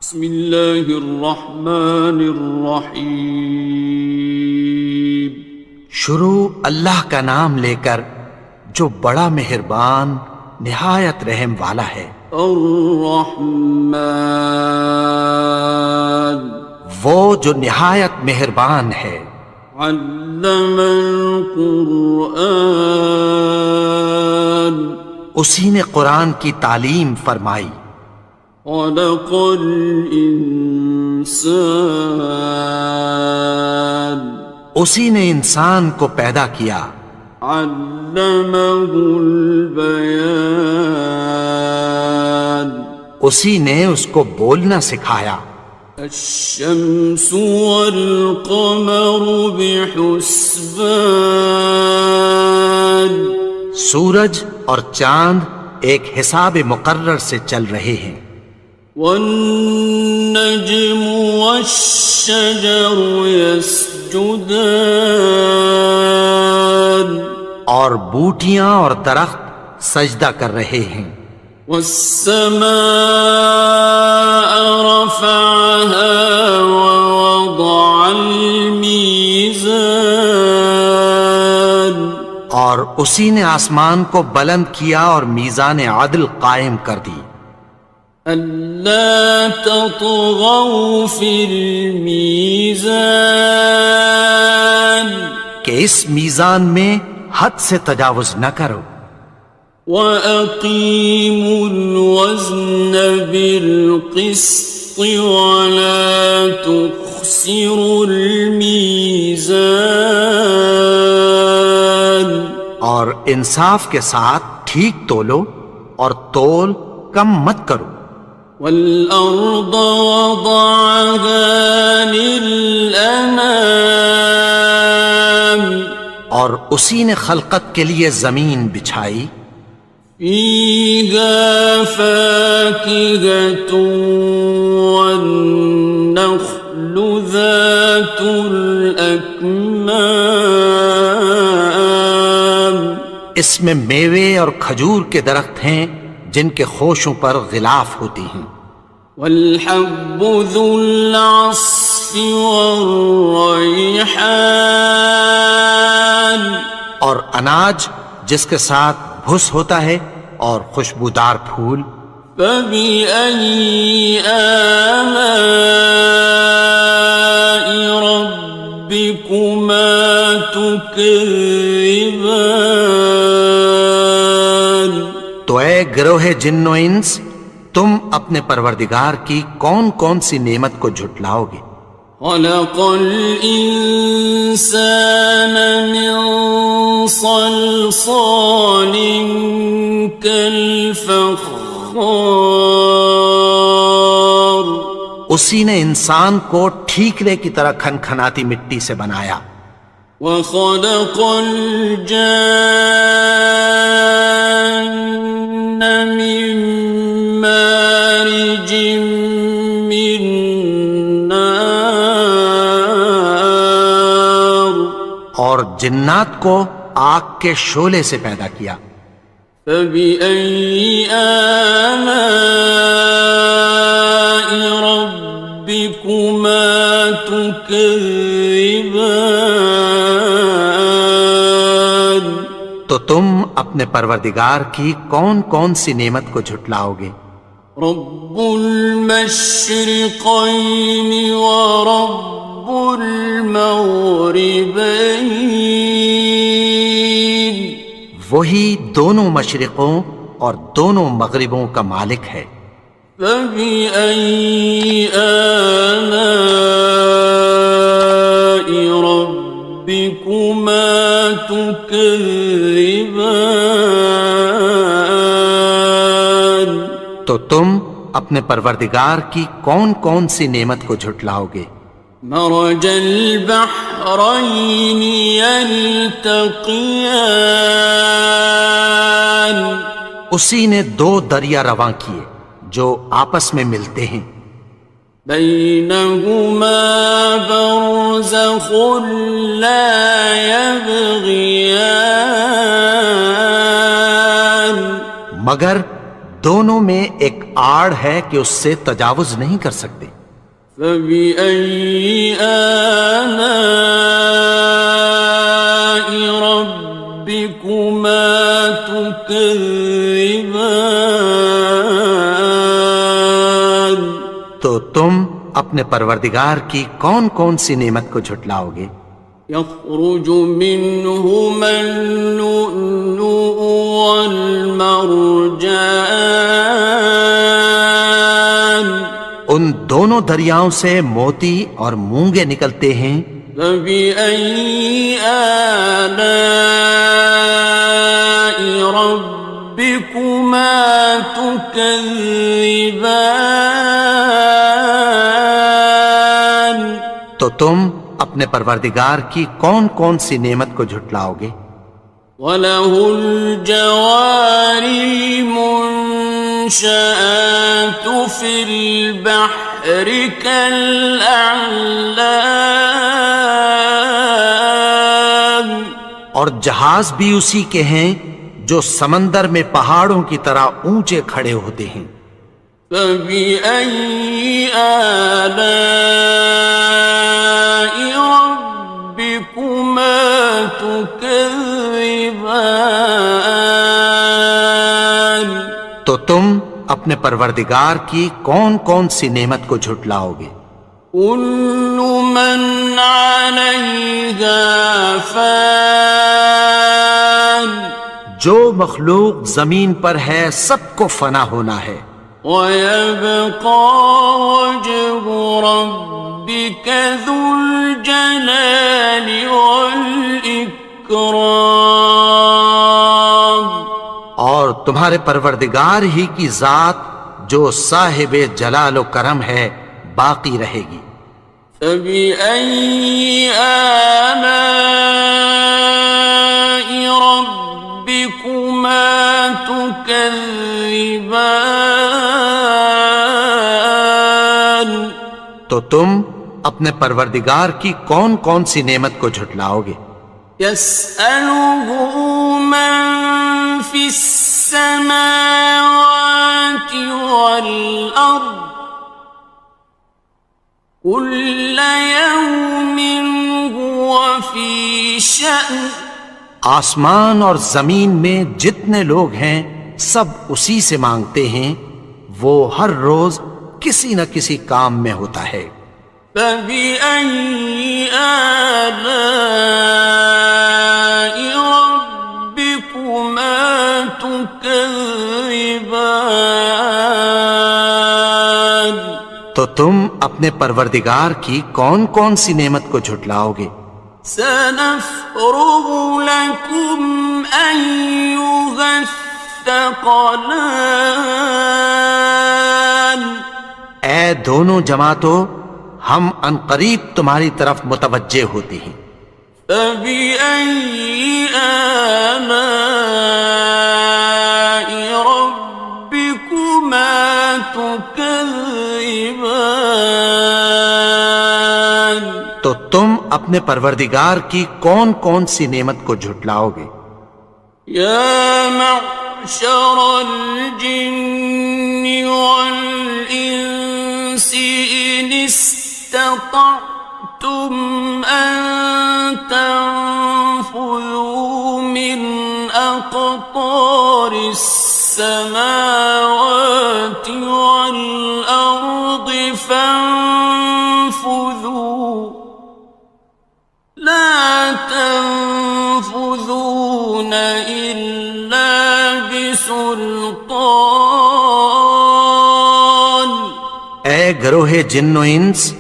بسم اللہ الرحمن الرحیم۔ شروع اللہ کا نام لے کر جو بڑا مہربان نہایت رحم والا ہے۔ الرحمن، وہ جو نہایت مہربان ہے۔ علم القرآن، اسی نے قرآن کی تعلیم فرمائی۔ خلق الانسان، اسی نے انسان کو پیدا کیا۔ علمہ البیان، اسی نے اس کو بولنا سکھایا۔ الشمس والقمر بحسبان، سورج اور چاند ایک حساب مقرر سے چل رہے ہیں۔ والنجم والشجر يسجدان، اور بوٹیاں اور درخت سجدہ کر رہے ہیں۔ والسماء رفعها ووضع الميزان، اور اسی نے آسمان کو بلند کیا اور میزان عدل قائم کر دی۔ ألا تطغوا في الميزان، کہ اس میزان میں حد سے تجاوز نہ کرو۔ وَأَقِيمُوا الْوَزْنَ بِالْقِسْطِ وَلَا تُخْسِرُوا الْمِيزَانَ، اور انصاف کے ساتھ ٹھیک تولو اور تول کم مت کرو۔ وَالْأَرْضَ وَضَعَهَا لِلْأَنَامِ، اور اسی نے خلقت کے لیے زمین بچھائی۔ فِيهَا فَاكِهَةٌ وَالنَّخْلُ ذَاتُ الْأَكْمَامِ، اس میں میوے اور کھجور کے درخت ہیں جن کے خوشوں پر غلاف ہوتی ہیں۔ وَالْحَبُّ ذُو الْعَصْفِ وَالرَّيْحَانِ، اور اناج جس کے ساتھ بھس ہوتا ہے اور خوشبودار پھول۔ فَبِأَيِّ آلَاءِ رَبِّكُمَا تُكَذِّبَانِ، تو اے گروہ جن و انس، تم اپنے پروردگار کی کون کون سی نعمت کو جھٹلاؤ گے؟ خَلَقَ الْإِنسَانَ مِنْ صَلْصَالٍ كَالْفَخَّارِ، اسی نے انسان کو ٹھیکرے کی طرح کھنکھناتی مٹی سے بنایا۔ وَخَلَقَ الْجَانَّ مِن مَّارِجٍ مِّن نَّارٍ، اور جنات کو آگ کے شعلے سے پیدا کیا۔ فَبِأَيِّ آلَاءِ رَبِّكُمَا تُكَذِّبَانِ، تو تم اپنے پروردگار کی کون کون سی نعمت کو جھٹلاؤ گے؟ رب المشرقین ورب المغربین، وہی دونوں مشرقوں اور دونوں مغربوں کا مالک ہے۔ فَبِأَيِّ آلَاءِ رَبِّكُمَا تُكَذِّبَانِ، تو تم اپنے پروردگار کی کون کون سی نعمت کو جھٹلاؤ گے؟ مرج البحرین یلتقیان، اسی نے دو دریا رواں کیے جو آپس میں ملتے ہیں۔ بینہما برزخ لا یبغیان، مگر دونوں میں ایک آڑ ہے کہ اس سے تجاوز نہیں کر سکتے۔ فبأي آلاء ربكما تكذبان؟ تو تم اپنے پروردگار کی کون کون سی نعمت کو جھٹلاؤ گے؟ يخرج منهما اللؤلؤ والمرجان، ان دونوں دریاؤں سے موتی اور مونگے نکلتے ہیں۔ فبأي آلاء ربكما تكذبان؟ تو تم اپنے پروردگار کی کون کون سی نعمت کو جھٹلاؤ گے؟ وَلَهُ الْجَوَارِ الْمُنشَآتُ فِي الْبَحْرِ كَالْأَعْلَامِ، اور جہاز بھی اسی کے ہیں جو سمندر میں پہاڑوں کی طرح اونچے کھڑے ہوتے ہیں۔ فَبِأَيِّ آلَاءِ رَبِّكُمَا تُكَذِّبَانِ؟ تو تم اپنے پروردگار کی کون کون سی نعمت کو جھٹلاؤ گے؟ كُلُّ مَنْ عَلَيْهَا فَانٍ، جو مخلوق زمین پر ہے سب کو فنا ہونا ہے۔ وَيَبْقَى وَجْهُ رَبِّكَ ذُو الْجَلَالِ وَالْإِكْرَامِ، اور تمہارے پروردگار ہی کی ذات جو صاحب جلال و کرم ہے باقی رہے گی۔ فَبِأَيِّ آلَاءِ رَبِّكُمَا تُكَذِّبَانِ؟ تو تم اپنے پروردگار کی کون کون سی نعمت کو جھٹلاؤ گے؟ يَسْأَلُهُ مَن فِي السَّمَاوَاتِ وَالْأَرْضِ كُلَّ يَوْمٍ هُوَ فِي شَأْنٍ، آسمان اور زمین میں جتنے لوگ ہیں سب اسی سے مانگتے ہیں، وہ ہر روز کسی نہ کسی کام میں ہوتا ہے۔ فَبِأَيِّ آلَاءِ رَبِّكُمَا تُكَذِّبَانِ؟ تو تم اپنے پروردگار کی کون کون سی نعمت کو جھٹلاؤ گے؟ سَنَفْرُغُ لَكُمْ أَيُّهَ الثَّقَلَانِ، اے دونوں جماعتوں، ہم عنقریب تمہاری طرف متوجہ ہوتے ہیں۔ فَبِأَيِّ آلَاءِ رَبِّكُمَا تُكَذِّبَانِ؟ تو تم اپنے پروردگار کی کون کون سی نعمت کو جھٹلاؤ گے؟ يَا مَعْشَرَ الْجِنِّ وَالْإِنسِ إِنِ اسْتَطَعْتُمْ أَن تَنفُذُوا مِنْ أَقْطَارِ السَّمَاوَاتِ وَالْأَرْضِ فَانفُذُوا لَا تَنفُذُونَ إِلَّا بِسُلْطَانٍ۔ اے گروہ جن و انس،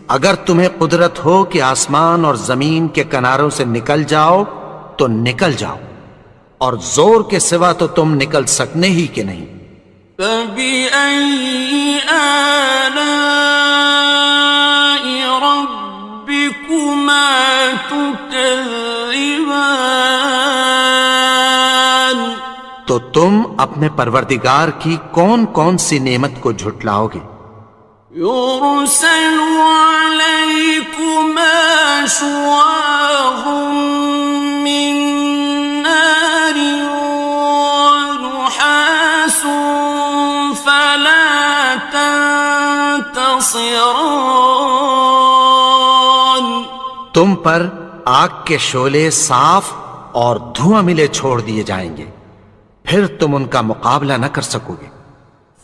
اگر تمہیں قدرت ہو کہ آسمان اور زمین کے کناروں سے نکل جاؤ تو نکل جاؤ، اور زور کے سوا تو تم نکل سکنے ہی کہ نہیں۔ فَبِأَيِّ آلَاءِ رَبِّكُمَا تُكَذِّبَانِ؟ تو تم اپنے پروردگار کی کون کون سی نعمت کو جھٹلاؤ گے؟ يُرْسَلُ عَلَيْكُمَا شُوَاظٌ مِّن نَّارٍ وَنُحَاسٌ خاصران. تم پر آگ کے شعلے صاف اور دھواں ملے چھوڑ دیے جائیں گے، پھر تم ان کا مقابلہ نہ کر سکو گے۔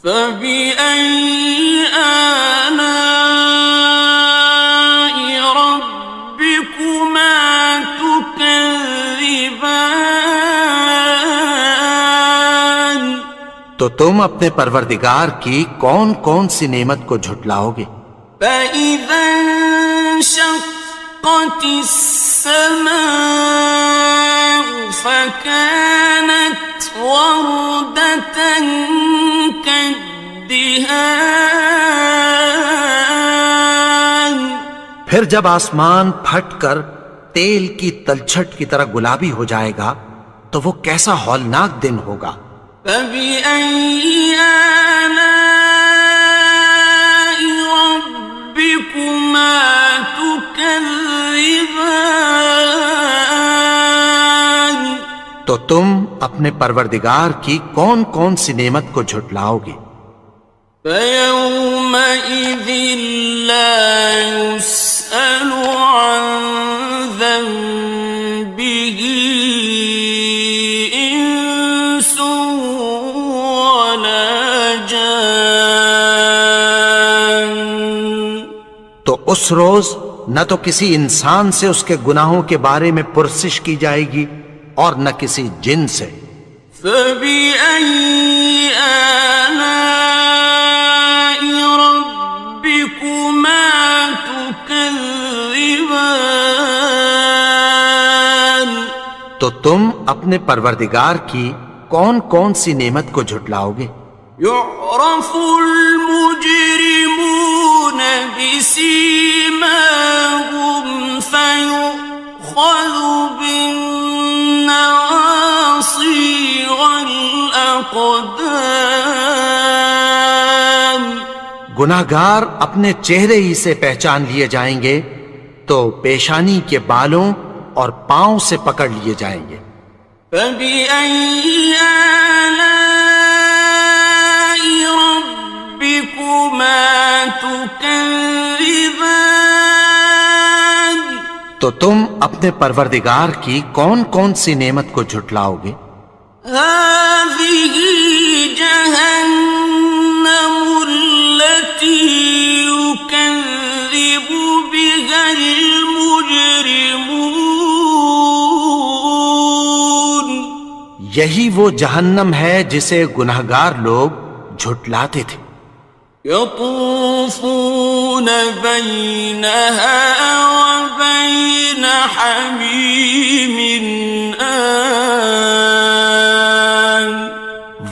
فبأي آلاء ربكما تكذبان. تو تم اپنے پروردگار کی کون کون سی نعمت کو جھٹلاؤ گے؟ فإذا انشقت السماء فكانت وردة كالدهان. پھر جب آسمان پھٹ کر تیل کی تلچھٹ کی طرح گلابی ہو جائے گا تو وہ کیسا ہولناک دن ہوگا۔ فبأي آلاء ربكما تكذبان. تو تم اپنے پروردگار کی کون کون سی نعمت کو جھٹلاؤ گے؟ فيومئذ لا يسأل عن ذنبه إنس ولا جان. تو اس روز نہ تو کسی انسان سے اس کے گناہوں کے بارے میں پرسش کی جائے گی اور نہ کسی جن سے۔ فبأي آلاء ربكما تكذبان. تو تم اپنے پروردگار کی کون کون سی نعمت کو جھٹلاؤ گے؟ يعرف المجرمون بسيماهم فيؤخذ بالنواصي والأقدام. گناہگار اپنے چہرے ہی سے پہچان لیے جائیں گے تو پیشانی کے بالوں اور پاؤں سے پکڑ لیے جائیں گے۔ فبأي آلاء ربكما تكذبان. تو تم اپنے پروردگار کی کون کون سی نعمت کو جھٹلاؤ گے؟ هذه جهنم التي يكذب بها المجرمون. یہی وہ جہنم ہے جسے گناہگار لوگ جھٹلاتے تھے۔ يطوفون بينها وبين حميم آن.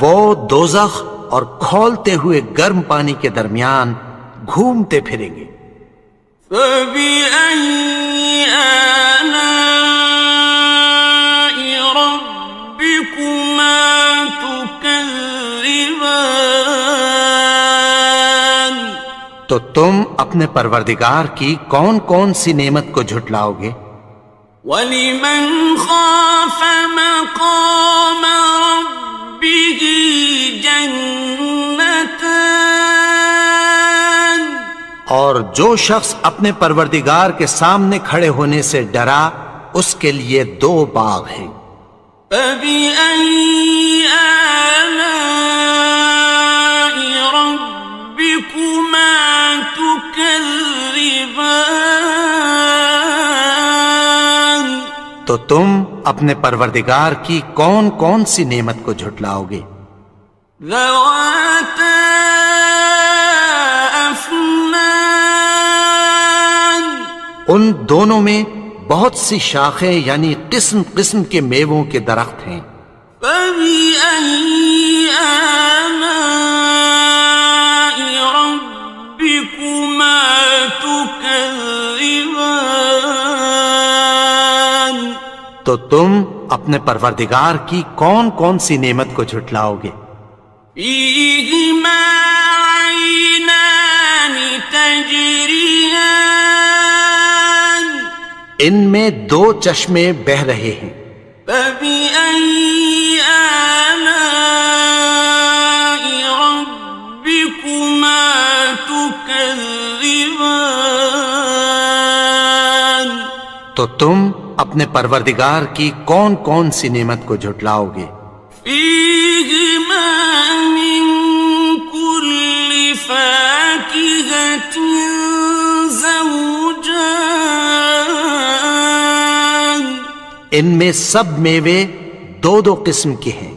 وہ دوزخ اور کھولتے ہوئے گرم پانی کے درمیان گھومتے پھریں گے۔ فبأي آلاء ربكما تكذبان. تو تم اپنے پروردگار کی کون کون سی نعمت کو جھٹلاؤ گے؟ وَلِمَنْ خَافَ مَقَامَ رَبِّهِ جَنَّتَانِ. اور جو شخص اپنے پروردگار کے سامنے کھڑے ہونے سے ڈرا اس کے لیے دو باغ ہیں۔ فَبِأَيِّ آلَاءِ رَبِّكُمَا تُكَذِّبَانِ. تو تم اپنے پروردگار کی کون کون سی نعمت کو جھٹلاؤ گے؟ ذَوَاتَا أَفْنَانٍ. ان دونوں میں بہت سی شاخیں یعنی قسم قسم کے میووں کے درخت ہیں۔ فَبِأَيِّ آلَاءِ رَبِّكُمَا تُكَذِّبَانِ. تو تم اپنے پروردگار کی کون کون سی نعمت کو جھٹلاؤ گے؟ فِيهِمَا عَيْنَانِ تَجْرِيَانِ. ان میں دو چشمے بہہ رہے ہیں۔ فَبِأَيِّ آلَاءِ رَبِّكُمَا تُكَذِّبَانِ. تكذبان تو تم اپنے پروردگار کی کون کون سی نعمت کو جھٹلاؤ گے؟ فيهما من كل فاكهة زوجان ان میں سب میوے دو دو قسم کے ہیں۔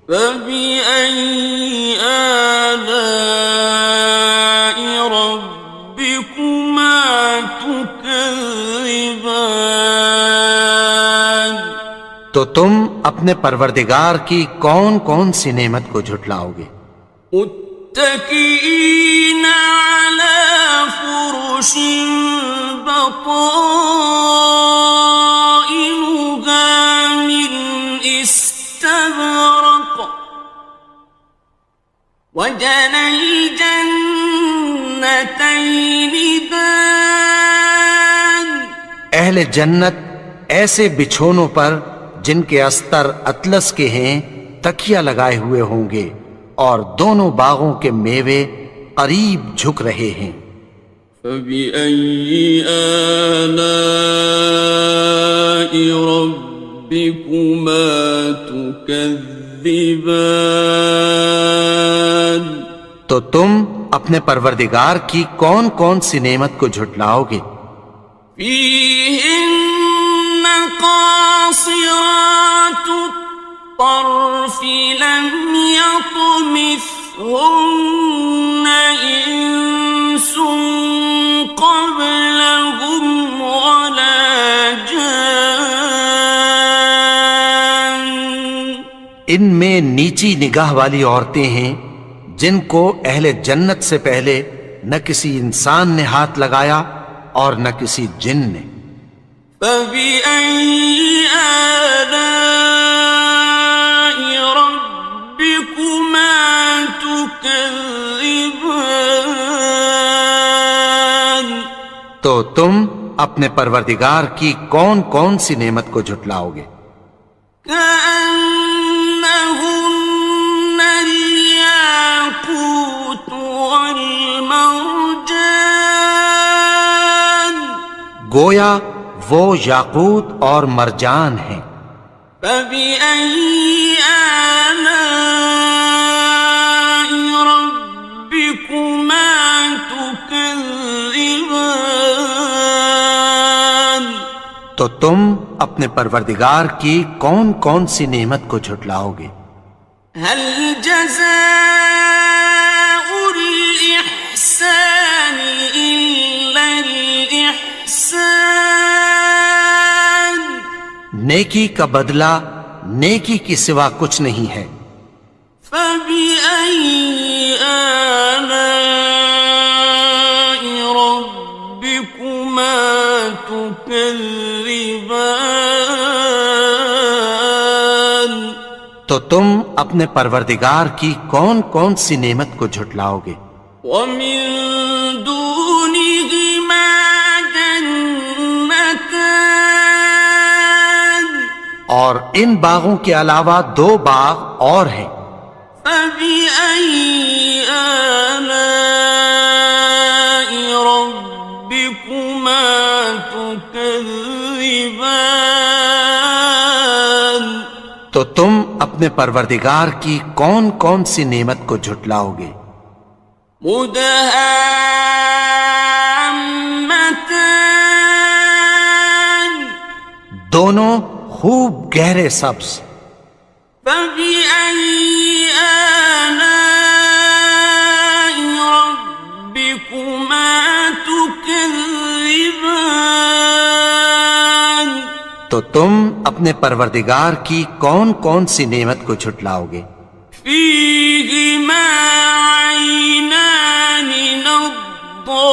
فبأي آلاء ربكما تكذبان تو تم اپنے پروردگار کی کون کون سی نعمت کو جھٹلاؤ گے؟ متكئين على فرش بطائنها من استبرق وجنى الجنتين دان اہل جنت ایسے بچھونوں پر جن کے استر اطلس کے ہیں تکیہ لگائے ہوئے ہوں گے، اور دونوں باغوں کے میوے قریب جھک رہے ہیں۔ فبأي آلاء ربكما تكذبان تو تم اپنے پروردگار کی کون کون سی نعمت کو جھٹلاؤ گے؟ فيهن قاصرات الطرف لم يطمثهن إنس قبلهم ولا جان ان میں نیچی نگاہ والی عورتیں ہیں جن کو اہل جنت سے پہلے نہ کسی انسان نے ہاتھ لگایا اور نہ کسی جن نے۔ فبأي آلاء ربكما تكذبان تو تم اپنے پروردگار کی کون کون سی نعمت کو جھٹلاؤ گے؟ كأنهن الياقوت والمرجان گویا وہ یاقوت اور مرجان ہیں۔ فبأي آلاء ربكما تكذبان تو تم اپنے پروردگار کی کون کون سی نعمت کو جھٹلاؤ گے؟ هل جزاء الإحسان إلا الإحسان نیکی کا بدلہ نیکی کی سوا کچھ نہیں ہے۔ فبأي آلاء ربكما تكذبان تو تم اپنے پروردگار کی کون کون سی نعمت کو جھٹلاؤ گے؟ ومن دونهما جنتان اور ان باغوں کے علاوہ دو باغ اور ہیں۔ فبأي آلاء ربكما تكذبان تو تم اپنے پروردگار کی کون کون سی نعمت کو جھٹلاؤ گے؟ مدهامتان دونوں خوب گہرے سبز۔ فبأي آلاء ربكما تكذبان تو تم اپنے پروردگار کی کون کون سی نعمت کو جھٹلاؤ گے؟ فيهما عينان نضاختان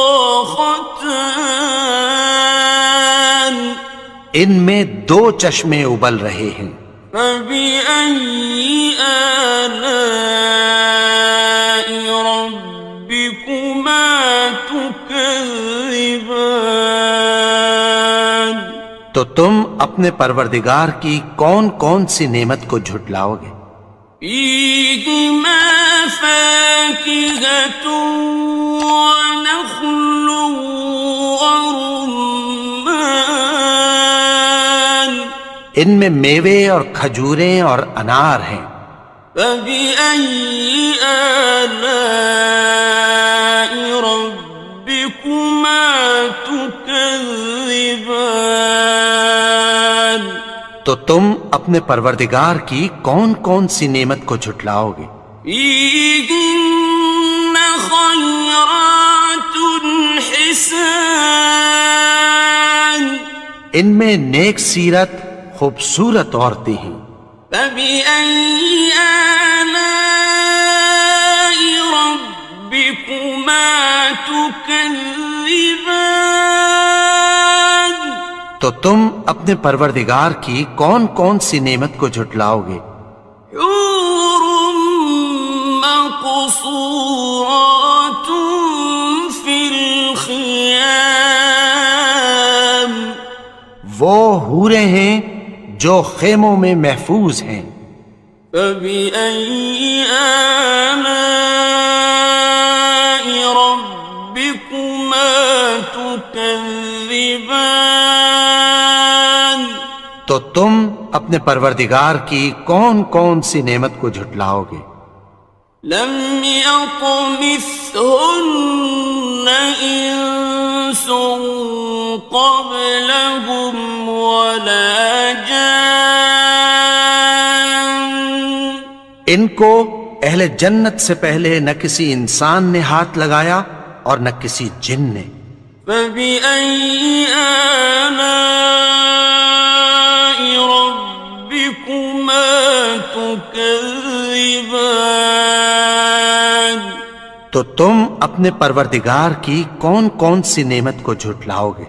ان میں دو چشمے ابل رہے ہیں۔ فبأي آلاء ربكما تكذبان تو تم اپنے پروردگار کی کون کون سی نعمت کو جھٹلاؤ گے؟ فيهما فاكهة ونخل ورمان ان میں میوے اور کھجوریں اور انار ہیں. فبأي آلاء ربكما تكذبان تو تم اپنے پروردگار کی کون کون سی نعمت کو جھٹلاؤ گے؟ فيهن خيرات حسان ان میں نیک سیرت خوبصورت عورتیں ہیں. فبأي آلاء ربكما تكذبان تو تم اپنے پروردگار کی کون کون سی نعمت کو جھٹلاؤ گے؟ حور مقصورات في الخيام وہ حوریں ہیں جو خیموں میں محفوظ ہیں. فبأي آلاء ربكما تكذبان تو تم اپنے پروردگار کی کون کون سی نعمت کو جھٹلاؤ گے؟ لم يطمثهن إنس قبلهم ولا جان ان کو اہل جنت سے پہلے نہ کسی انسان نے ہاتھ لگایا اور نہ کسی جن نے. فبأي آلاء ربكما تكذبان تو تم اپنے پروردگار کی کون کون سی نعمت کو جھٹلاؤ گے؟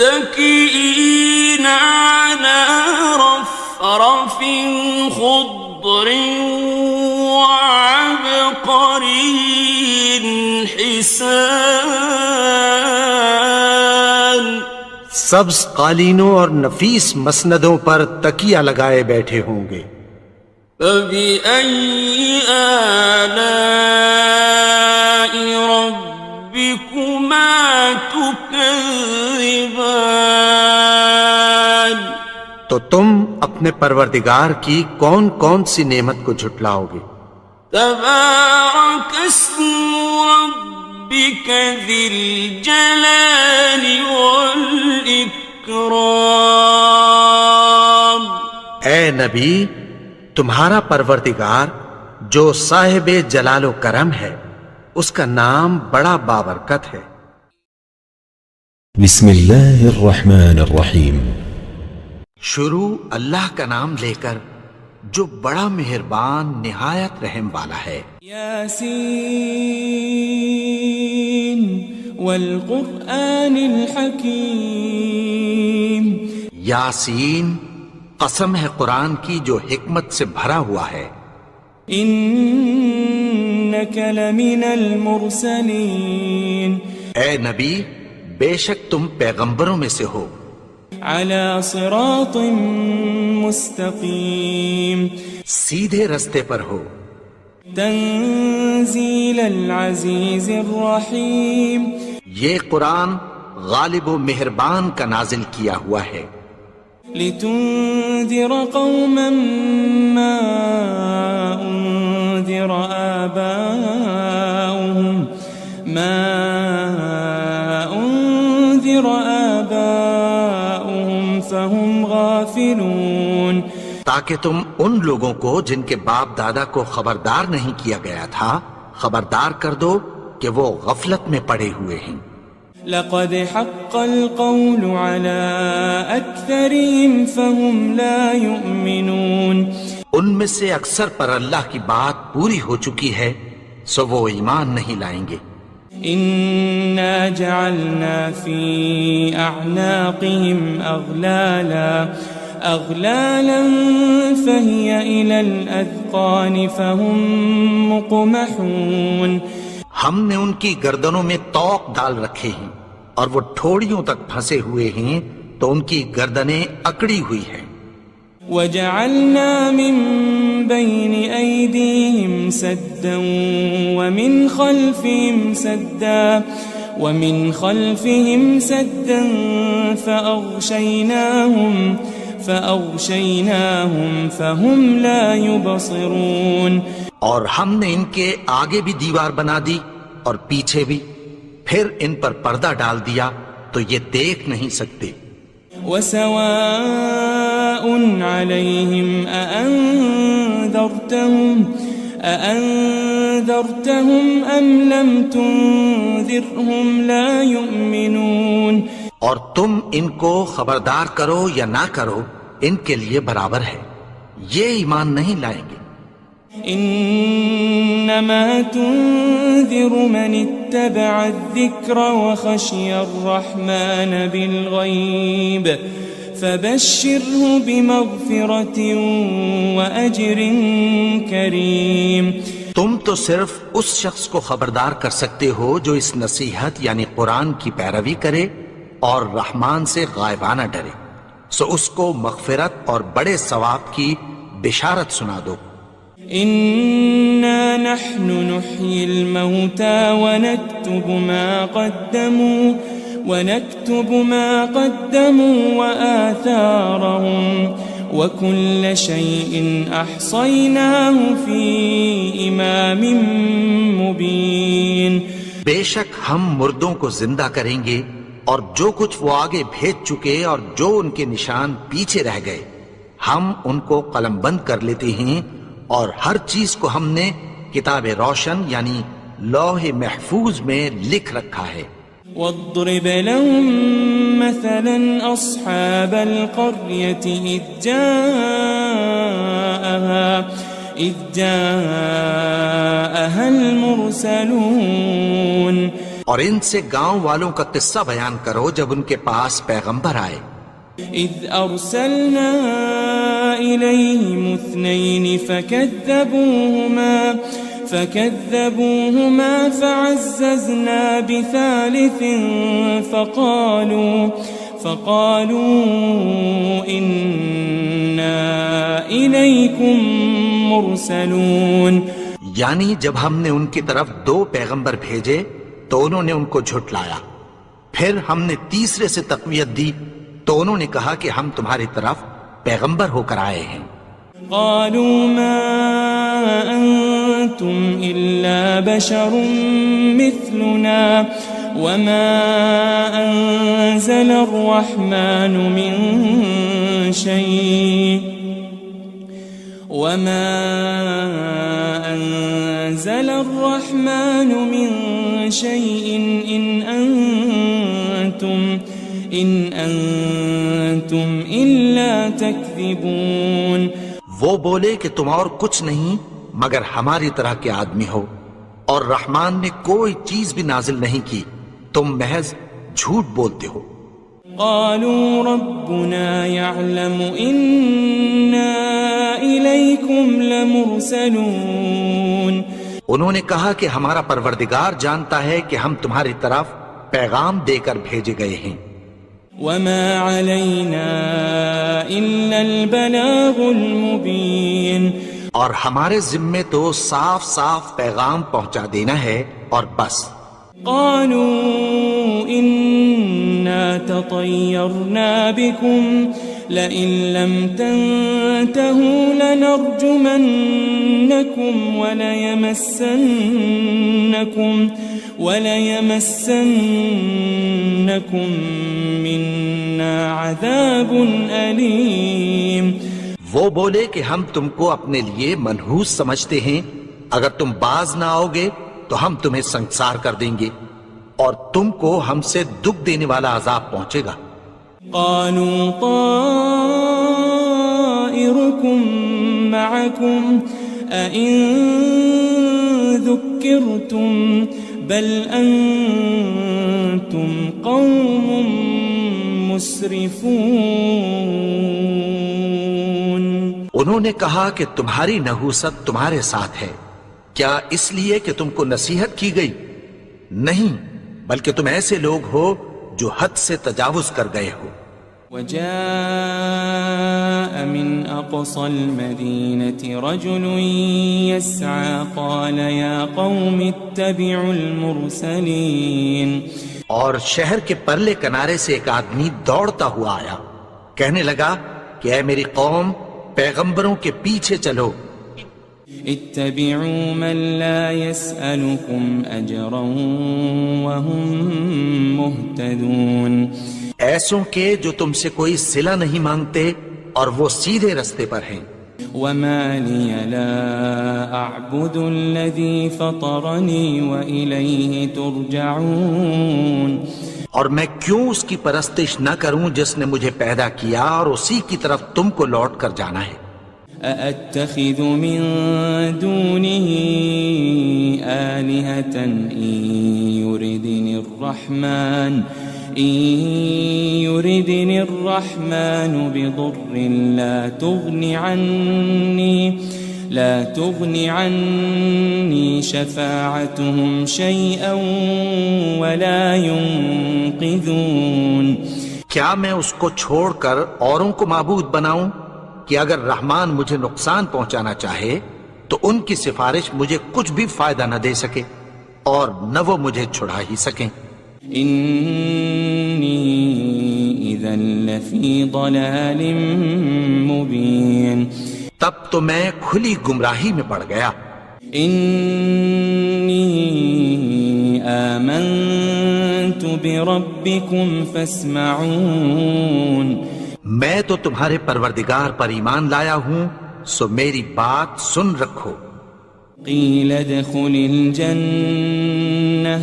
متكئين على رفرف خضر وعبقري حسان سبز قالینوں اور نفیس مسندوں پر تکیہ لگائے بیٹھے ہوں گے. فبأي آلاء ربكما تكذبان تو تم اپنے پروردگار کی کون کون سی نعمت کو جھٹلاؤ گے؟ تبارك اسم ربك ذي الجلال والإكرام اے نبی، تمہارا پروردگار جو صاحب جلال و کرم ہے اس کا نام بڑا بابرکت ہے. بسم اللہ الرحمن الرحیم. شروع اللہ کا نام لے کر جو بڑا مہربان نہایت رحم والا ہے. یاسین والقرآن الحکیم. یاسین، قسم ہے قرآن کی جو حکمت سے بھرا ہوا ہے. انک لمن المرسلین. اے نبی، بے شک تم پیغمبروں میں سے ہو. علی صراط مستقیم. سیدھے رستے پر ہو. تنزیل العزیز الرحیم. یہ قرآن غالب و مہربان کا نازل کیا ہوا ہے. لتنذر قوما ما انذر آباؤهم فهم غافلون. تاکہ تم ان لوگوں کو جن کے باپ دادا کو خبردار نہیں کیا گیا تھا خبردار کر دو کہ وہ غفلت میں پڑے ہوئے ہیں. لقد حق القول على أكثرهم فهم لا يؤمنون. ان میں سے اکثر پر اللہ کی بات پوری ہو چکی ہے سو وہ ایمان نہیں لائیں گے. إنا جعلنا في أعناقهم أغلالا فهي إلى الأذقان فهم مقمحون. ہم نے ان کی گردنوں میں طوق ڈال رکھے ہیں اور وہ ٹھوڑیوں تک پھنسے ہوئے ہیں تو ان کی گردنیں اکڑی ہوئی ہیں. وجعلنا من بين أيديهم سدا ومن خلفهم سدا فأغشيناهم فهم لا يبصرون. اور ہم نے ان کے آگے بھی دیوار بنا دی اور پیچھے بھی، پھر ان پر پردہ ڈال دیا تو یہ دیکھ نہیں سکتے. وسواء عليهم أأنذرتهم أم لم تنذرهم لا يؤمنون. اور تم ان کو خبردار کرو یا نہ کرو، ان کے لیے برابر ہے، یہ ایمان نہیں لائیں گے. انما تنذر من اتبع الذکر وخشی الرحمن بالغیب فبشره بمغفرة واجر کریم. تم تو صرف اس شخص کو خبردار کر سکتے ہو جو اس نصیحت یعنی قرآن کی پیروی کرے اور رحمان سے غائبانہ ڈرے، سو اس کو مغفرت اور بڑے ثواب کی بشارت سنا دو. إنا نحن نحيي الموتى ونكتب ما قدموا وآثارهم وكل شيء أحصيناه في إمام مبين. بے شک ہم مردوں کو زندہ کریں گے اور جو کچھ وہ آگے بھیج چکے اور جو ان کے نشان پیچھے رہ گئے ہم ان کو قلم بند کر لیتے ہیں، اور ہر چیز کو ہم نے کتاب روشن یعنی لوح محفوظ میں لکھ رکھا ہے. واضرب لهم مثلا أصحاب القرية إذ جاءها المرسلون. اور ان سے گاؤں والوں کا قصہ بیان کرو جب ان کے پاس پیغمبر آئے. إذ أرسلنا إليهم 2 فكذبوهما فعززنا بثالث فقالوا إنا إليكم مرسلون. یعنی جب ہم نے ان کی طرف 2 پیغمبر بھیجے تو انہوں نے ان کو جھٹلایا، پھر ہم نے تیسرے سے تقویت دی تو انہوں نے کہا کہ ہم تمہاری طرف پیغمبر ہو کر آئے ہیں. قالوا ما أنتم إلا بشر مثلنا وما أنزل الرحمن من شيء إن أنتم إلا تكذبون. وہ بولے کہ تم اور کچھ نہیں مگر ہماری طرح کے آدمی ہو، اور رحمان نے کوئی چیز بھی نازل نہیں کی، تم محض جھوٹ بولتے ہو. قالوا ربنا يعلم إنا إليكم لمرسلون. انہوں نے کہا کہ ہمارا پروردگار جانتا ہے کہ ہم تمہاری طرف پیغام دے کر بھیجے گئے ہیں. وما علينا إلا البلاغ المبين. اور ہمارے ذمے تو صاف صاف پیغام پہنچا دینا ہے اور بس. قالوا إنا تطيرنا بكم لئن لم تنتهوا لنرجمنكم وليمسنكم منا عذاب أليم. وہ بولے کہ ہم تم کو اپنے لیے منحوس سمجھتے ہیں، اگر تم باز نہ آؤ گے تو ہم تمہیں سنسار کر دیں گے اور تم کو ہم سے دکھ دینے والا عذاب پہنچے گا. قالوا طائركم معكم أئن ذكرتم بل أنتم قوم مسرفون. انہوں نے کہا کہ تمہاری نحوست تمہارے ساتھ ہے، کیا اس لیے کہ تم کو نصیحت کی گئی؟ نہیں، بلکہ تم ایسے لوگ ہو جو حد سے تجاوز کر گئے ہو. وجاء من أقصى المدينة رجل يسعى قال يا قوم اتبعوا المرسلين. اور شہر کے پرلے کنارے سے ایک آدمی دوڑتا ہوا آیا، کہنے لگا کہ اے میری قوم، پیغمبروں کے پیچھے چلو. اتبعوا من لا يسألكم أجرا وهم مهتدون. ایسوں کے جو تم سے کوئی صلہ نہیں مانگتے اور وہ سیدھے رستے پر ہیں. وما لي لا أعبد الذي فطرني وإليه ترجعون. اور میں کیوں اس کی پرستش نہ کروں جس نے مجھے پیدا کیا اور اسی کی طرف تم کو لوٹ کر جانا ہے. أأتخذ من دونه آلهة إن يردني الرحمن بضر لا تغن عني شفاعتهم شيئا ولا ينقذون. کیا میں اس کو چھوڑ کر اوروں کو معبود بناؤں کہ اگر رحمان مجھے نقصان پہنچانا چاہے تو ان کی سفارش مجھے کچھ بھی فائدہ نہ دے سکے اور نہ وہ مجھے چھڑا ہی سکیں. انی اذا لفی ضلال مبین. تب تو میں کھلی گمراہی میں پڑ گیا. انی آمنت بربکم فاسمعون. میں تو تمہارے پروردگار پر ایمان لایا ہوں، سو میری بات سن رکھو. قیل ادخل الجنہ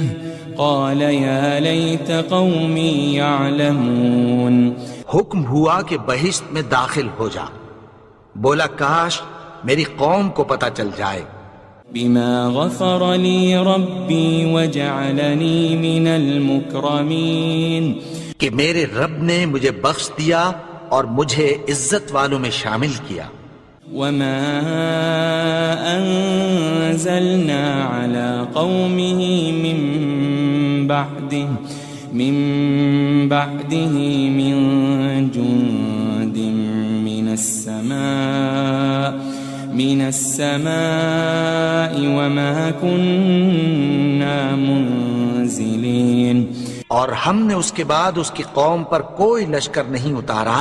قال یا لیت قومی یعلمون. حکم ہوا کہ بہشت میں داخل ہو جا. بولا کاش میری قوم کو پتہ چل جائے. بما غفر لی ربی وجعلنی من المکرمین. کہ میرے رب نے مجھے بخش دیا اور مجھے عزت والوں میں شامل کیا. وما انزلنا على قومه من بعده من جند من السماء وما كنا منزلين. اور ہم نے اس کے بعد اس کی قوم پر کوئی لشکر نہیں اتارا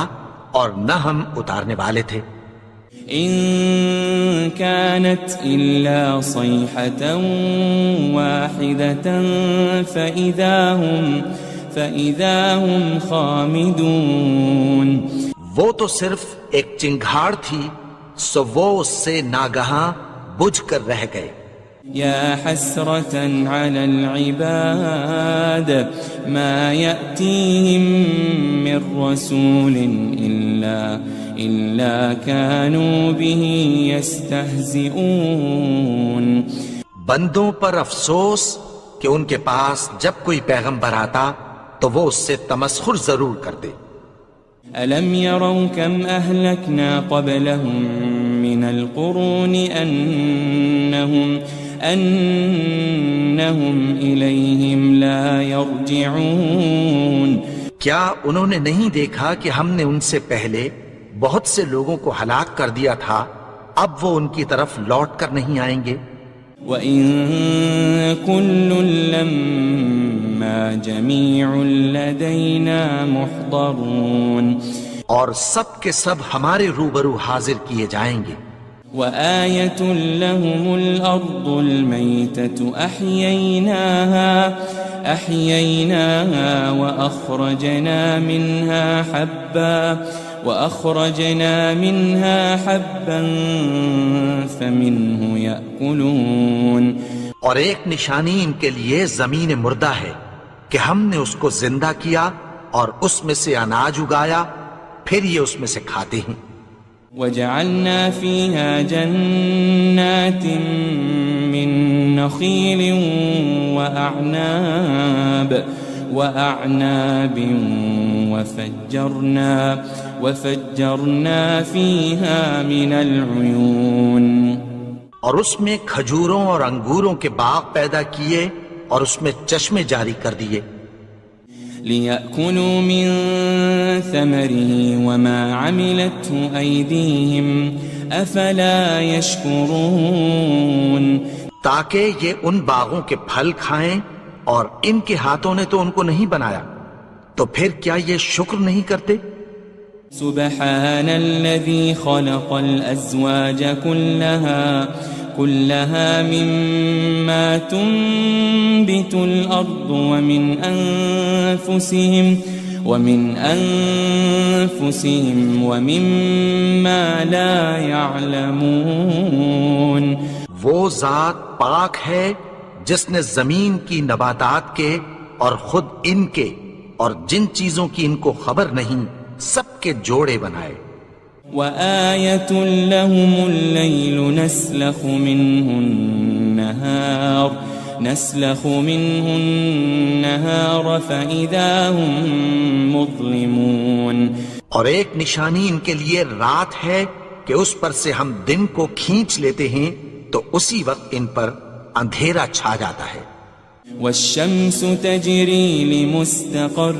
اور نہ ہم اتارنے والے تھے. ان كانت الا صيحة واحدة فإذا هم خامدون. وہ تو صرف ایک چنگھاڑ تھی، سو وہ اس سے ناگہاں بجھ کر رہ گئے. يا حسرة على العباد ما يأتيهم من رسول إلا كانوا به يستهزئون. بندوں پر افسوس کہ ان کے پاس جب کوئی پیغمبر آتا تو وہ اس سے تمسخر ضرور کرتے. ألم يروا كم أهلكنا قبلهم من القرون أنهم إليهم لا يرجعون. کیا انہوں نے نہیں دیکھا کہ ہم نے ان سے پہلے بہت سے لوگوں کو ہلاک کر دیا تھا، اب وہ ان کی طرف لوٹ کر نہیں آئیں گے. وَإِن كُلٌّ لَمَّا جَمِيعٌ لَدَيْنَا مُحْضَرُونَ. اور سب کے سب ہمارے روبرو حاضر کیے جائیں گے. وآية لهم الأرض الميتة أحييناها وأخرجنا منها حبا فمنه يأكلون. اور ایک نشانی ان کے لیے زمین مردہ ہے کہ ہم نے اس کو زندہ کیا اور اس میں سے اناج اگایا، پھر یہ اس میں سے کھاتے ہیں. وجعلنا فيها جنات من نخيل وأعناب وفجرنا فيها من العيون. اور اس میں کھجوروں اور انگوروں کے باغ پیدا کیے اور اس میں چشمے جاری کر دیے. ليأكلوا من ثمره وما عملته أيديهم أفلا يشكرون تاکہ یہ ان باغوں کے پھل کھائیں اور ان کے ہاتھوں نے تو ان کو نہیں بنایا، تو پھر کیا یہ شکر نہیں کرتے؟ سبحان الذي خلق الأزواج كلها مما تنبت الأرض ومن أنفسهم ومما لا يعلمون وہ ذات پاک ہے جس نے زمین کی نباتات کے اور خود ان کے اور جن چیزوں کی ان کو خبر نہیں سب کے جوڑے بنائے۔ وآية لهم الليل نسلخ منه النهار فإذا هم مظلمون اور ایک نشانی ان کے لیے رات ہے کہ اس پر سے ہم دن کو کھینچ لیتے ہیں تو اسی وقت ان پر اندھیرا چھا جاتا ہے۔ والشمس تجري لمستقر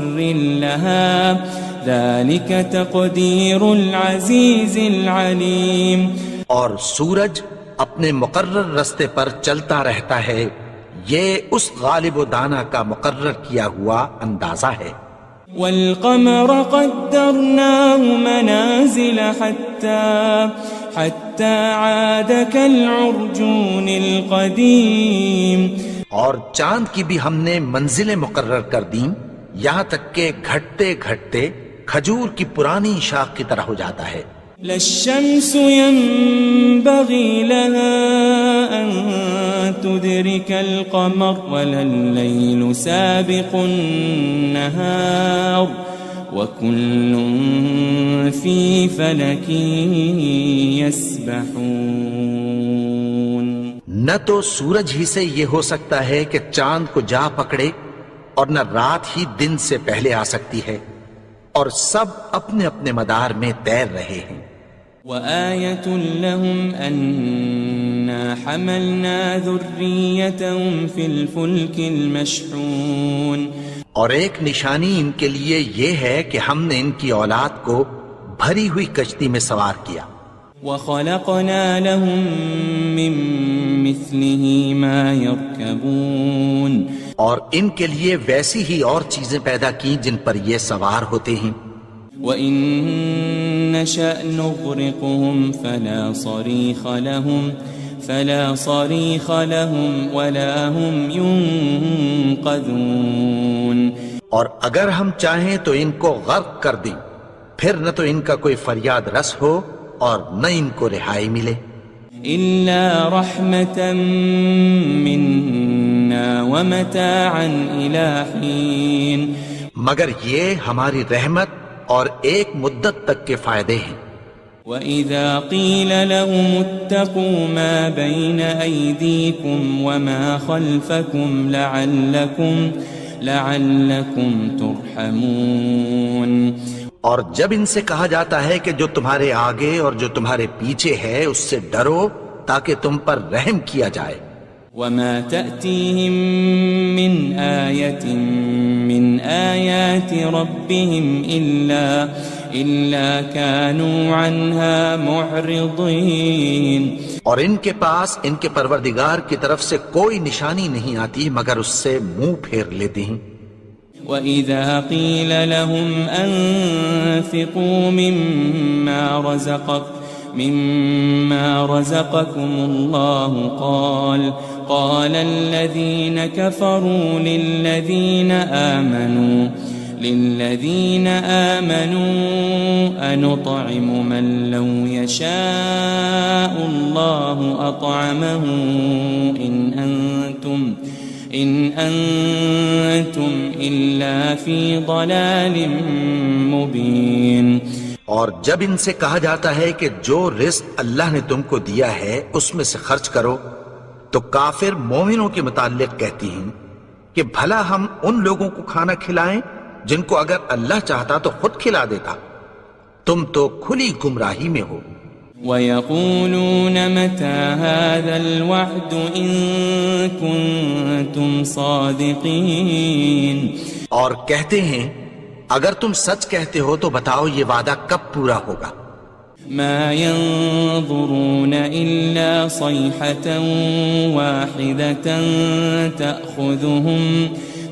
لها ذلك تقدير العزيز العليم اور سورج اپنے مقرر رستے پر چلتا رہتا ہے، یہ اس غالب و دانا کا مقرر کیا ہوا اندازہ ہے۔ والقمر قدرناه منازل حتى عاد كالعرجون القديم اور چاند کی بھی ہم نے منزلیں مقرر کر دیں یہاں تک کہ گھٹتے گھٹتے کھجور کی پرانی شاخ کی طرح ہو جاتا ہے۔ لا الشمس ينبغي لها أن تدرك القمر ولا الليل سابق النهار وكل في فلك يسبحون نہ تو سورج ہی سے یہ ہو سکتا ہے کہ چاند کو جا پکڑے اور نہ رات ہی دن سے پہلے آ سکتی ہے، اور سب اپنے اپنے مدار میں تیر رہے ہیں۔ وآية لهم أنا حملنا ذريتهم في الفلك المشحون اور ایک نشانی ان کے لیے یہ ہے کہ ہم نے ان کی اولاد کو بھری ہوئی کشتی میں سوار کیا۔ وخلقنا لهم من مثله ما يركبون اور ان کے لیے ویسی ہی اور چیزیں پیدا کی جن پر یہ سوار ہوتے ہیں۔ وَإِن نَّشَأْ نُغْرِقْهُمْ فَلَا صَرِيخَ لَهُمْ وَلَا هُمْ يُنقَذُونَ اور اگر ہم چاہیں تو ان کو غرق کر دیں، پھر نہ تو ان کا کوئی فریاد رس ہو اور نہ ان کو رہائی ملے۔ إِلَّا رَحْمَةً مِّنَّا وَمَتَاعًا إِلَى حِينٍ مگر یہ ہماری رحمت اور ایک مدت تک کے فائدے ہیں۔ وَإِذَا قِيلَ لَهُمُ اتَّقُوا مَا بَيْنَ أَيْدِيكُمْ وَمَا خَلْفَكُمْ لَعَلَّكُمْ تُرْحَمُونَ اور جب ان سے کہا جاتا ہے کہ جو تمہارے آگے اور جو تمہارے پیچھے ہے اس سے ڈرو تاکہ تم پر رحم کیا جائے۔ وَمَا تَأْتِيهِم مِّنْ آيَةٍ مِّنْ آيَاتِ رَبِّهِمْ إِلَّا كَانُوا عَنْهَا مُعْرِضِينَ اور ان کے پاس ان کے پروردگار کی طرف سے کوئی نشانی نہیں آتی مگر اس سے منہ پھیر لیتے ہیں۔ وَإِذَا قِيلَ لَهُمْ أَنفِقُوا مِمَّا رَزَقَكُمُ اللَّهُ قَالَ الَّذِينَ كَفَرُوا لِلَّذِينَ آمَنُوا أَنُطْعِمُ مَن لَّوْ يَشَاءُ اللَّهُ أَطْعَمَهُ إِنْ أَنْتُمْ إِلَّا فِي ضَلَالٍ مُبِينٍ اور جب ان سے کہا جاتا ہے کہ جو رزق اللہ نے تم کو دیا ہے اس میں سے خرچ کرو، تو کافر مومنوں کے متعلق کہتی ہیں کہ بھلا ہم ان لوگوں کو کھانا کھلائیں جن کو اگر اللہ چاہتا تو خود کھلا دیتا، تم تو کھلی گمراہی میں ہو۔ وَيَقُولُونَ مَتَى هَذَا الْوَعْدُ إِن كُنتُمْ صَادِقِينَ اور کہتے ہیں اگر تم سچ کہتے ہو تو بتاؤ یہ وعدہ کب پورا ہوگا؟ ما ينظرون إلا صيحة واحدة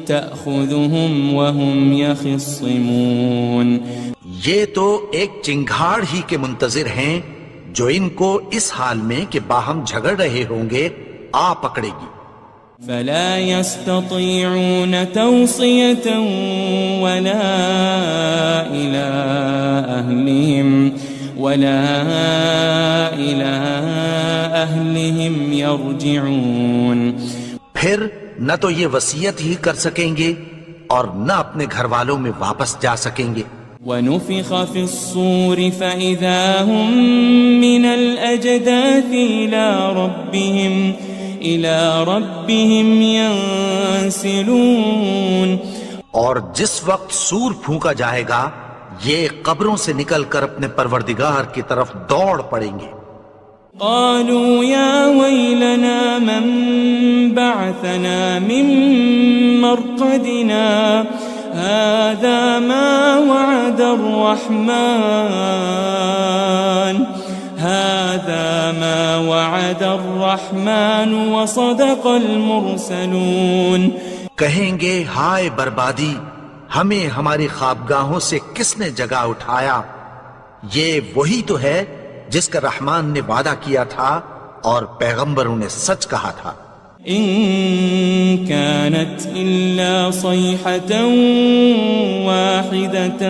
تأخذهم وهم يخصمون. یہ تو ایک چنگھاڑ ہی کے منتظر ہیں جو ان کو اس حال میں کہ باہم جھگڑ رہے ہوں گے آ پکڑے گی. فلا يستطيعون توصية ولا إلى أهلهم يرجعون. پھر نہ تو یہ وصیت ہی کر سکیں گے اور نہ اپنے گھر والوں میں واپس جا سکیں گے. ونفخ في الصور فإذا هم من الأجداث إلى ربهم ينسلون. اور جس وقت سور پھونکا جائے گا یہ قبروں سے نکل کر اپنے پروردگار کی طرف دوڑ پڑیں گے. قالوا يا ويلنا من بعثنا من مرقدنا هذا ما وعد الرحمن وصدق المرسلون. کہیں گے ہائے بربادی، ہمیں ہماری خوابگاہوں سے کس نے جگا اٹھایا؟ یہ وہی تو ہے جس کا رحمان نے وعدہ کیا تھا اور پیغمبروں نے سچ کہا تھا. إن كانت إلا صيحة واحدة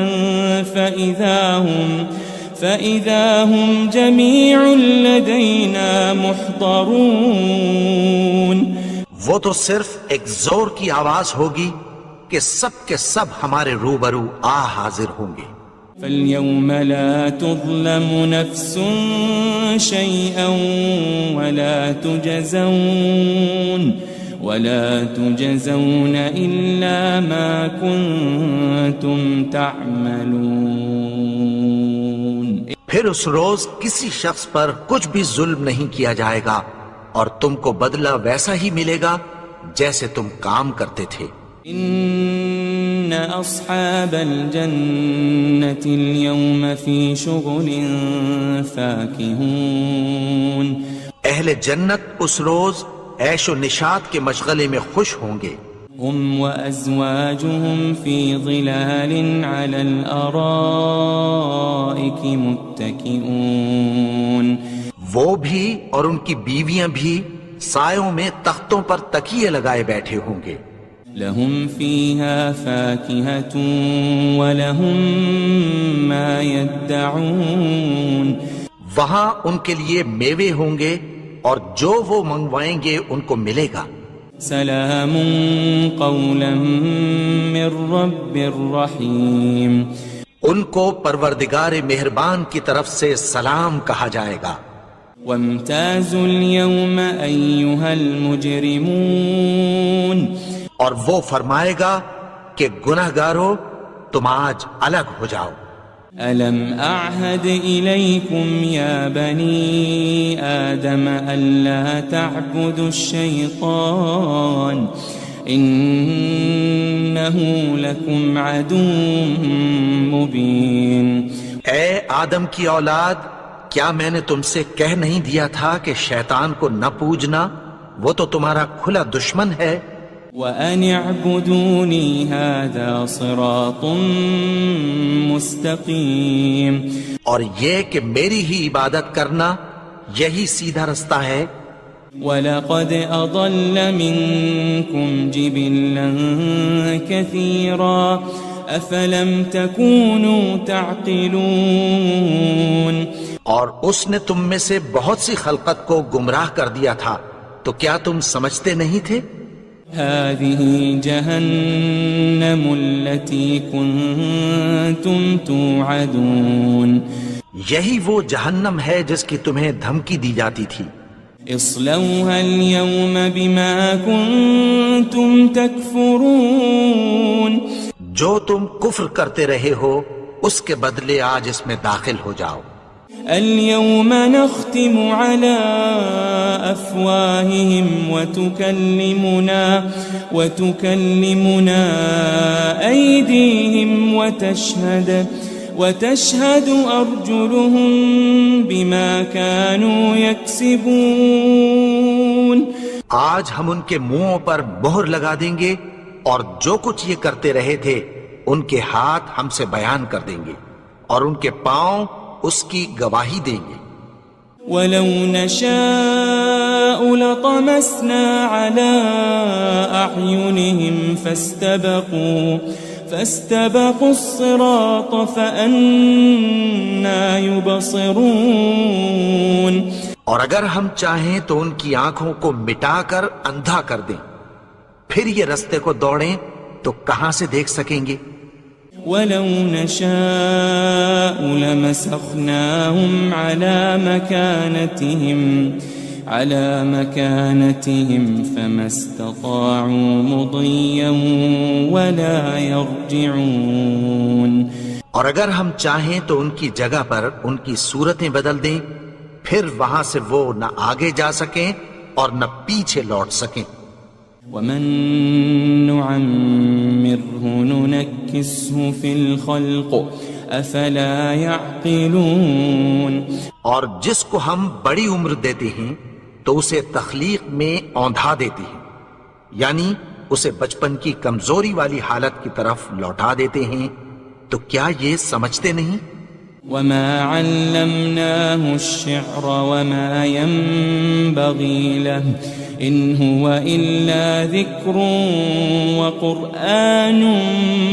فإذا هم جميع لدينا محضرون. وہ تو صرف ایک زور کی آواز ہوگی کہ سب کے سب ہمارے روبرو آ حاضر ہوں گے. فاليوم لا تظلم نفس شيئا ولا تجزون إلا ما كنتم تعملون. پھر اس روز کسی شخص پر کچھ بھی ظلم نہیں کیا جائے گا اور تم کو بدلہ ویسا ہی ملے گا جیسے تم کام کرتے تھے. إن أصحاب الجنة اليوم في شغل فاكهون. اہل جنت اس روز عیش و نشاط کے مشغلے میں خوش ہوں گے. هم وأزواجهم في ظلال على الأرائك متكئون. وہ بھی اور ان کی بیویاں بھی سایوں میں تختوں پر تکیے لگائے بیٹھے ہوں گے. لهم فيها فاكهة ولهم ما يدعون. وہاں ان کے لیے میوے ہوں گے اور جو وہ منگوائیں گے ان کو ملے گا. سلام قولا من رب رحیم. ان کو پروردگار مہربان کی طرف سے سلام کہا جائے گا. وامتازوا اليوم أيها المجرمون. اور وہ فرمائے گا کہ گناہگارو تم آج الگ ہو جاؤ. ألم أعهد إليكم يا بني آدم ألا تعبدوا الشيطان إنه لكم عدو مبين. اے آدم کی اولاد، کیا میں نے تم سے کہہ نہیں دیا تھا کہ شیطان کو نہ پوجنا، وہ تو تمہارا کھلا دشمن ہے. وَأَنِ اعْبُدُونِي هَذَا صِرَاطٌ مُسْتَقِيمٌ. اور یہ کہ میری ہی عبادت کرنا یہی سیدھا رستہ ہے. وَلَقَدْ أَضَلَّ مِنْكُمْ جِبِلًّا كَثِيرًا أَفَلَمْ تَكُونُوا تَعْقِلُونَ. اور اس نے تم میں سے بہت سی خلقت کو گمراہ کر دیا تھا، تو کیا تم سمجھتے نہیں تھے؟ هذه جهنم التي كنتم توعدون. یہی وہ جہنم ہے جس کی تمہیں دھمکی دی جاتی تھی. اصلوها اليوم بما كنتم تكفرون. جو تم کفر کرتے رہے ہو اس کے بدلے آج اس میں داخل ہو جاؤ. اليوم نختم على أفواههم وتكلمنا أيديهم وتشهد أرجلهم بما كانوا يكسبون. آج ہم ان کے منہوں پر مہر لگا دیں گے اور جو کچھ یہ کرتے رہے تھے ان کے ہاتھ ہم سے بیان کر دیں گے اور ان کے پاؤں اس کی گواہی دیں گے. وَلَوْ نَشَاءُ لَطَمَسْنَا عَلَىٰ أَعْيُنِهِمْ فَاسْتَبَقُوا الصِّرَاطَ فَأَنَّىٰ يُبْصِرُونَ. اور اگر ہم چاہیں تو ان کی آنکھوں کو مٹا کر اندھا کر دیں، پھر یہ رستے کو دوڑیں تو کہاں سے دیکھ سکیں گے. وَلَوْ نَشَاءُ لَمَسَخْنَاهُمْ عَلَى مَكَانَتِهِمْ فَمَا اسْتَطَاعُوا مُضِيًّا وَلَا يَرْجِعُونَ. اور اگر ہم چاہیں تو ان کی جگہ پر ان کی صورتیں بدل دیں، پھر وہاں سے وہ نہ آگے جا سکیں اور نہ پیچھے لوٹ سکیں. وَمَن نُعَمِّرْهُ نُنَكِّسْهُ فِي الْخَلْقِ أَفَلَا يَعْقِلُونَ. اور جس کو ہم بڑی عمر دیتے ہیں تو اسے تخلیق میں اوندھا دیتے ہیں، یعنی اسے بچپن کی کمزوری والی حالت کی طرف لوٹا دیتے ہیں. تو کیا یہ سمجھتے نہیں؟ وَمَا عَلَّمْنَاهُ الشِّعْرَ وَمَا يَنبَغِي لَهُ إِنْ هُوَ إِلَّا ذِكْرٌ وَقُرْآنٌ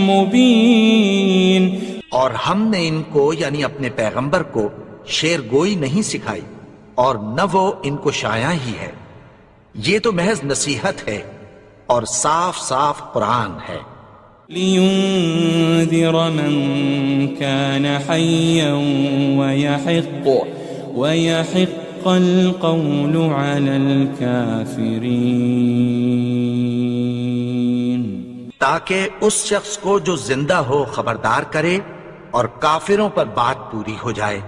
مُبِينٌ. اور ہم نے ان کو یعنی اپنے پیغمبر کو شعر گوئی نہیں سکھائی اور نہ وہ ان کو شایع ہی ہے، یہ تو محض نصیحت ہے اور صاف صاف قرآن ہے. لِيُنذِرَ مَن كَانَ حَيًّا وَيَحِقَّ الْقَوْلُ عَلَى الْكَافِرِينَ. تاکہ اس شخص کو جو زندہ ہو خبردار کرے اور کافروں پر بات پوری ہو جائے.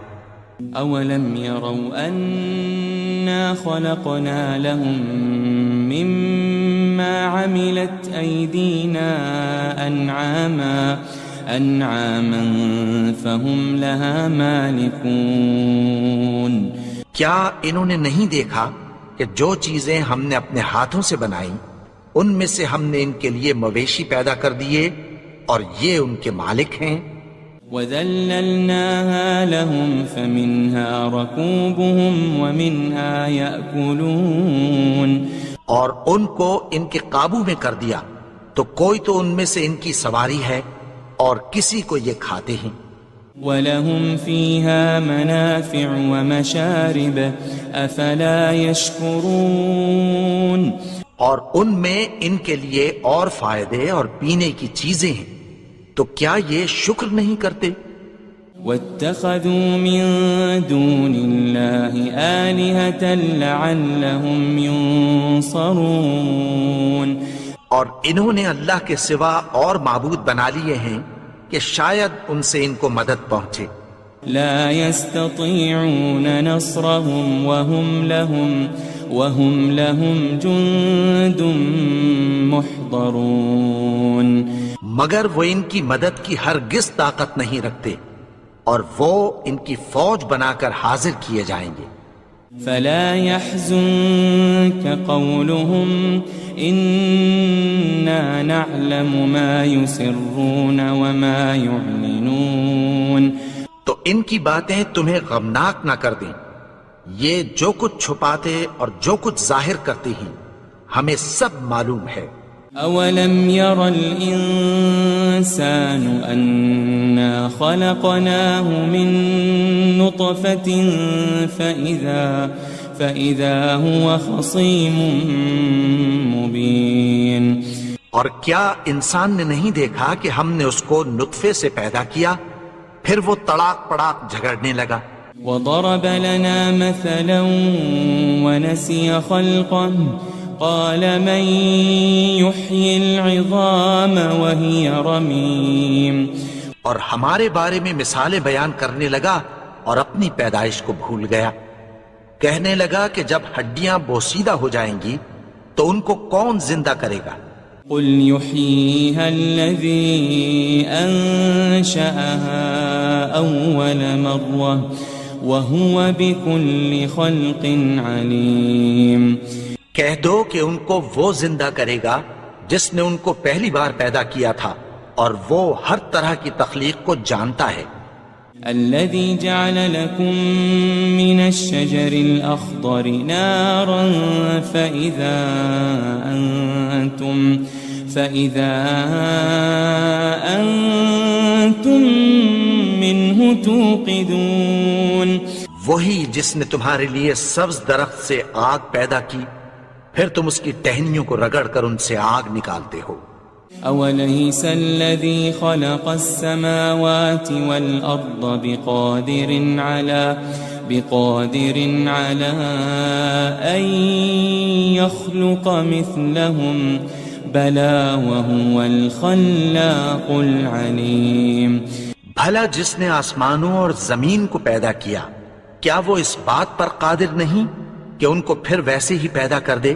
أَوَلَمْ يَرَوْا أَنَّا خَلَقْنَا لَهُم مِّمَّا عَمِلَتْ أَيْدِينَا أَنْعَامًا فَهُمْ لَهَا مَالِكُونَ. کیا انہوں نے نہیں دیکھا کہ جو چیزیں ہم نے اپنے ہاتھوں سے بنائیں ان میں سے ہم نے ان کے لیے مویشی پیدا کر دیے اور یہ ان کے مالک ہیں. وَذَلَّلْنَاهَا لَهُمْ فَمِنْهَا رَكُوبُهُمْ وَمِنْهَا يَأْكُلُونَ. اور ان کو ان کے قابو میں کر دیا تو کوئی تو ان میں سے ان کی سواری ہے اور کسی کو یہ کھاتے ہیں. وَلَهُمْ فِيهَا مَنَافِعُ وَمَشَارِبُ أَفَلَا يَشْكُرُونَ. اور ان میں ان کے لیے اور فائدے اور پینے کی چیزیں ہیں، تو کیا یہ شکر نہیں کرتے؟ وَاتَّخَذُوا مِن دُونِ اللَّهِ آلِهَةً لَعَلَّهُمْ يُنصَرُونَ. اور انہوں نے اللہ کے سوا اور معبود بنا لیے ہیں کہ شاید ان سے ان کو مدد پہنچے. لا يستطيعون نصرهم وهم لهم جند محضرون. مگر وہ ان کی مدد کی ہرگز طاقت نہیں رکھتے اور وہ ان کی فوج بنا کر حاضر کیے جائیں گے. فلا يحزنك قولهم إنا نعلم ما يسرون وما يعلنون. تو ان کی باتیں تمہیں غمناک نہ کر دیں، یہ جو کچھ چھپاتے اور جو کچھ ظاہر کرتے ہیں ہمیں سب معلوم ہے. أولم ير الإنسان أنا خلقناه من نطفة فإذا هو خصيم مبين. اور کیا انسان نے نہیں دیکھا کہ ہم نے اس کو نطفے سے پیدا کیا پھر وہ تڑاک پڑاک جھگڑنے لگا. وضرب لنا مثلا ونسي خلقه قال من يحيي العظام وهي رميم. اور ہمارے بارے میں مثالیں بیان کرنے لگا اور اپنی پیدائش کو بھول گیا. کہنے لگا کہ جب ہڈیاں بوسیدہ ہو جائیں گی تو ان کو کون زندہ کرے گا قل يحييها الذي أنشأها أول مرة وهو بكل خلق عليم. کہہ دو کہ ان کو وہ زندہ کرے گا جس نے ان کو پہلی بار پیدا کیا تھا اور وہ ہر طرح کی تخلیق کو جانتا ہے. الذي جعل لكم من الشجر الأخضر نارا فإذا أنتم منه توقدون. وہی جس نے تمہارے لیے سبز درخت سے آگ پیدا کی پھر تم اس کی ٹہنیوں کو رگڑ کر ان سے آگ نکالتے ہو. أوليس الذي خلق السماوات والأرض بقادر على أن يخلق مثلهم بلى وهو الخلاق العليم. بھلا جس نے آسمانوں اور زمین کو پیدا کیا کیا وہ اس بات پر قادر نہیں کہ ان کو پھر ویسے ہی پیدا کر دے؟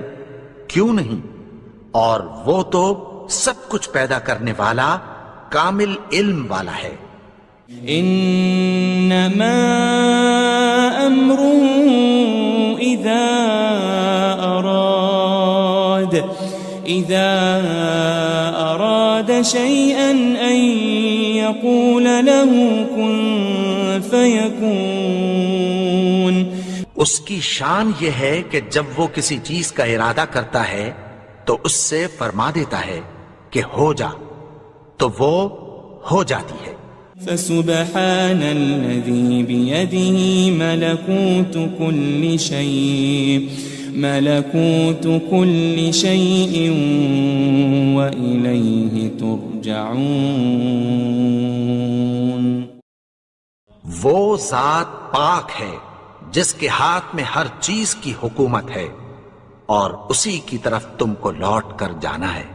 کیوں نہیں؟ اور وہ تو سب کچھ پیدا کرنے والا کامل علم والا ہے. انما امره اذا اراد شيئا ان يقول له كن فيكون. اس کی شان یہ ہے کہ جب وہ کسی چیز کا ارادہ کرتا ہے تو اس سے فرما دیتا ہے کہ ہو جا تو وہ ہو جاتی ہے. فسبحان الذي بيده ملكوت كل شيء وإليه ترجعون. وہ ذات پاک ہے جس کے ہاتھ میں ہر چیز کی حکومت ہے اور اسی کی طرف تم کو لوٹ کر جانا ہے.